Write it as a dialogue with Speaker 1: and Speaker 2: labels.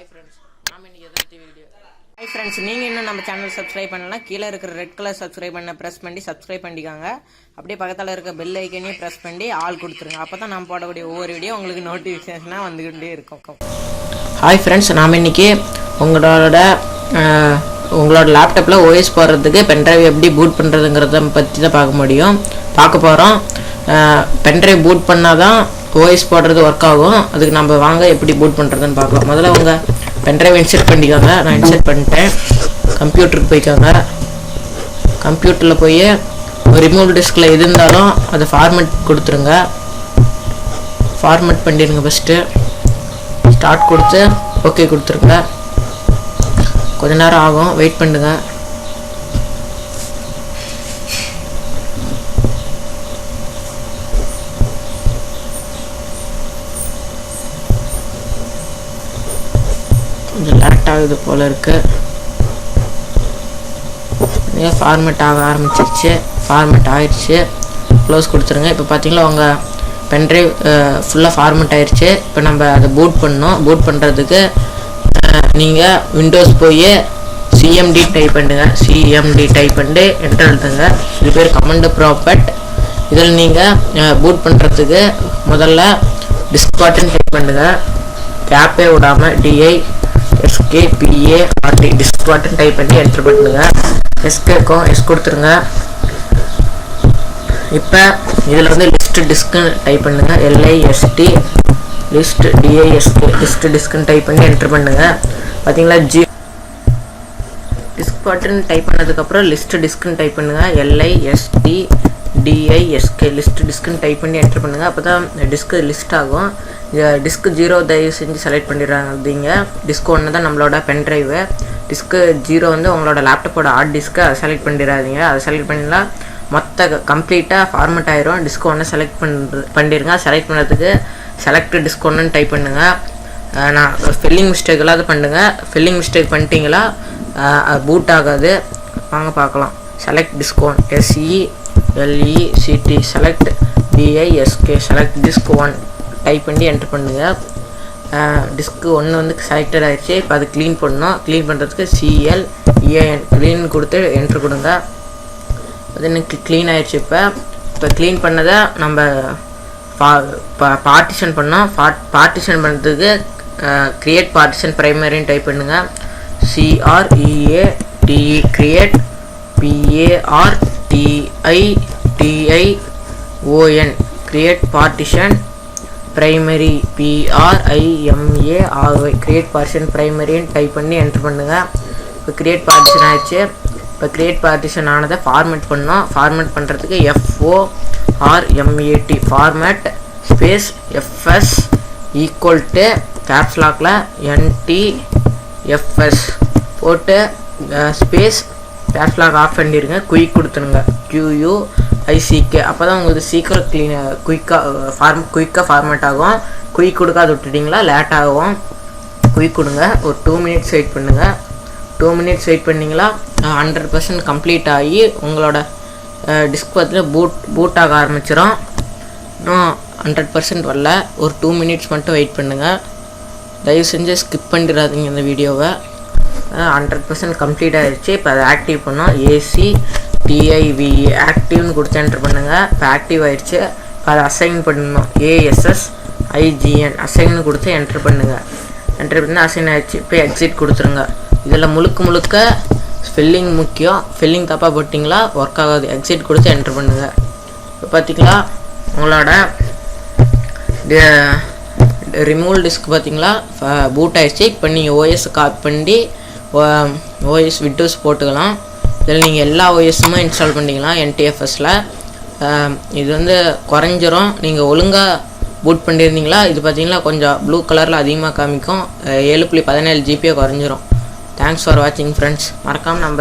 Speaker 1: Hi friends, நாம இன்னைக்கு எதை பத்தி வீடியோ. Hi friends, நீங்க இன்னும் நம்ம சேனல் சப்ஸ்கிரைப் பண்ணலாம். கீழ இருக்கிற ரெட் கலர் சப்ஸ்கிரைப் பண்ண பிரஸ் பண்ணி சப்ஸ்கிரைப் பண்ணிக்கோங்க. அப்படியே பக்கத்துல இருக்க பெல் ஐகானையும் பிரஸ் பண்ணி ஆல் கொடுத்துருங்க. அப்பதான் நான் போடக்கூடிய ஒவ்வொரு வீடியோ உங்களுக்கு நோட்டிஃபிகேஷனா வந்துகிட்டே இருக்கும். Hi friends, நாம இன்னைக்கு உங்களோட லேப்டாப்ல OS போடுறதுக்கு pendrive எப்படி பூட் பண்றதுங்கறத பத்தி தான் பார்க்க போறோம். pendrive பூட் பண்ணாதான் OS போடுறது ஒர்க் ஆகும். அதுக்கு நம்ம வாங்க எப்படி பூட் பண்றதுன்னு பார்க்கலாம். முதல்ல உங்க pendrive இன்சர்ட் பண்ணிக்கோங்க. நான் இன்சர்ட் பண்ணிட்டேன். கம்ப்யூட்டருக்கு போய்க்கோங்க. கம்ப்யூட்டர்ல போய் ரிமூவ் டிஸ்க்ல எது இருந்தாலும் அதை ஃபார்மேட் கொடுத்துருங்க. ஃபார்மேட் பண்ணிடுங்க. ஃபர்ஸ்ட் ஸ்டார்ட் கொடுத்து ஓகே கொடுத்துருங்க. கொஞ்ச நேரம் ஆகும், வெயிட் பண்ணுங்க. கொஞ்சம் லேட் ஆகுது போல இருக்கு. ஃபார்மேட் ஆக ஆரம்பிச்சிருச்சு. ஃபார்மேட் ஆயிடுச்சு. க்ளோஸ் கொடுத்துருங்க. இப்போ பார்த்தீங்களா உங்கள் பென்ட்ரைவ் ஃபுல்லாக ஃபார்மேட் ஆயிடுச்சு. இப்போ நம்ம அதை பூட் பண்ணோம். பூட் பண்ணுறதுக்கு நீங்கள் விண்டோஸ் போய் CMD டைப் பண்ணுங்க. CMD டைப் பண்ணிட்டு என்டர் எழுதுங்க. இது பேர் கமாண்ட் ப்ராப்பர்ட். இதில் நீங்கள் பூட் பண்ணுறதுக்கு முதல்ல டிஸ்க் பட்டன் டைப் பண்ணுங்க. கேப்பே விடாமல் DISKPART டிஸ்க் பட்டன் டைப் பண்ணி என்டர் பண்ணுங்க. எஸ் கேட்கும், எஸ் கொடுத்துருங்க. இப்போ இதில் வந்து லிஸ்ட் டிஸ்க்கு டைப் பண்ணுங்க. LIST லிஸ்ட் DISK லிஸ்ட் டிஸ்க்குன்னு டைப் பண்ணி என்டர் பண்ணுங்க. பார்த்தீங்களா டிஸ்க் பட்டன் டைப் பண்ணதுக்கப்புறம் லிஸ்ட் டிஸ்க்குன்னு டைப் பண்ணுங்க. LIST DISK லிஸ்ட் டிஸ்க்குன்னு டைப் பண்ணி என்டர் பண்ணுங்க. அப்போ தான் டிஸ்க்கு லிஸ்ட் ஆகும். டிஸ்க் 0 தயவு செஞ்சு செலக்ட் பண்ணிடுறாங்க. டிஸ்க் 1 தான் நம்மளோட பென்ட்ரைவு. டிஸ்க்கு 0 வந்து உங்களோட லேப்டாப்போட ஹார்ட் டிஸ்க்கை அதை செலக்ட் பண்ணிடாதீங்க. அதை செலக்ட் பண்ணினா மொத்த கம்ப்ளீட்டாக ஃபார்மேட் ஆயிரும். டிஸ்க் 1 செலக்ட் பண்ணிடுங்க. செலக்ட் பண்ணுறதுக்கு செலக்ட் டிஸ்க் 1ன்னு டைப் பண்ணுங்கள். நான் ஸ்பெல்லிங் மிஸ்டேக் இல்லாத பண்ணுங்கள். ஸ்பெல்லிங் மிஸ்டேக் பண்ணிட்டீங்களா பூட் ஆகாது. வாங்க பார்க்கலாம். Select disk 1 SELECT select DISK select disk 1 type பண்ணி என்டர் பண்ணுங்கள். டிஸ்க்கு 1 வந்து செலக்டட் ஆகிடுச்சு. இப்போ அது க்ளீன் பண்ணணும். க்ளீன் பண்ணுறதுக்கு CLEAN க்ளீன் கொடுத்து என்டர் கொடுங்க. அது எனக்கு க்ளீன் ஆகிடுச்சு. இப்போ க்ளீன் பண்ணதை நம்ம பார்ட்டிஷன் பண்ணோம். பார்ட்டிஷன் பண்ணுறதுக்கு க்ரியேட் பார்ட்டிஷன் ப்ரைமரின்னு டைப் பண்ணுங்கள். CREATE create PARTITION create partition primary PRIMARY create partition பிரைமரின்னு டைப் பண்ணி என்டர் பண்ணுங்கள். இப்போ க்ரியேட் பார்ட்டிஷன் ஆயிடுச்சு. இப்போ க்ரியேட் பார்ட்டிஷன் ஆனதை ஃபார்மேட் பண்ணோம். ஃபார்மேட் பண்ணுறதுக்கு FORMAT format space FS equal to caps லாக்கில் NTFS போட்டு ஸ்பேஸ் கேப்ஸ் லாக் ஆஃப் பண்ணிடுங்க. குயிக் கொடுத்துருங்க. QUICK அப்போ தான் உங்களுக்கு சீக்கிரம் குயிக்காக ஃபார்மேட் ஆகும். குயிக் கொடுக்காது விட்டுட்டிங்களா லேட் ஆகும். குயிக் கொடுங்க. ஒரு 2 மினிட்ஸ் வெயிட் பண்ணுங்கள். 2 மினிட்ஸ் வெயிட் பண்ணிங்களா 100% கம்ப்ளீட் ஆகி உங்களோட டிஸ்க் பார்த்து பூட் ஆக ஆரம்பிச்சிடும். இன்னும் 100% வரல. ஒரு 2 மினிட்ஸ் மட்டும் வெயிட் பண்ணுங்கள். தயவு செஞ்சு ஸ்கிப் பண்ணிடாதீங்க இந்த வீடியோவை. 100% கம்ப்ளீட் ஆகிடுச்சு. இப்போ அதை ஆக்டிவ் பண்ணோம். ACTIVE ஆக்டிவ்னு கொடுத்து என்டர் பண்ணுங்கள். இப்போ ஆக்டிவ் ஆகிடுச்சு. இப்போ அதை அசைன் பண்ணணும். ASSIGN அசைன்னு கொடுத்து என்டர் பண்ணுங்கள். என்டர் பண்ணால் அசைன் ஆகிடுச்சு. இப்போ எக்ஸிட் கொடுத்துருங்க. இதில் முழுக்க ஸ்பெல்லிங் முக்கியம். ஸ்பெல்லிங் தப்பாக போட்டிங்களா ஒர்க் ஆகாது. எக்ஸிட் கொடுத்து என்டர் பண்ணுங்கள். இப்போ பார்த்தீங்களா உங்களோட ரிமூவ் டிஸ்க் பார்த்தீங்களா பூட் ஆகிடுச்சு. இப்போ நீங்கள் OS காப்பி பண்ணி OS விண்டோஸ் போட்டுக்கலாம். இதில் நீங்கள் எல்லா OSுமே இன்ஸ்டால் பண்ணிக்கலாம் NTFSல. இது வந்து குறைஞ்சிரும். நீங்கள் ஒழுங்காக பூட் பண்ணியிருந்தீங்களா இது பார்த்தீங்களா கொஞ்சம் ப்ளூ கலரில் அதிகமாக காமிக்கும். 7.17 GB குறைஞ்சிரும். தேங்க்ஸ் ஃபார் வாட்சிங் ஃப்ரெண்ட்ஸ். மறக்காமல் நம்ம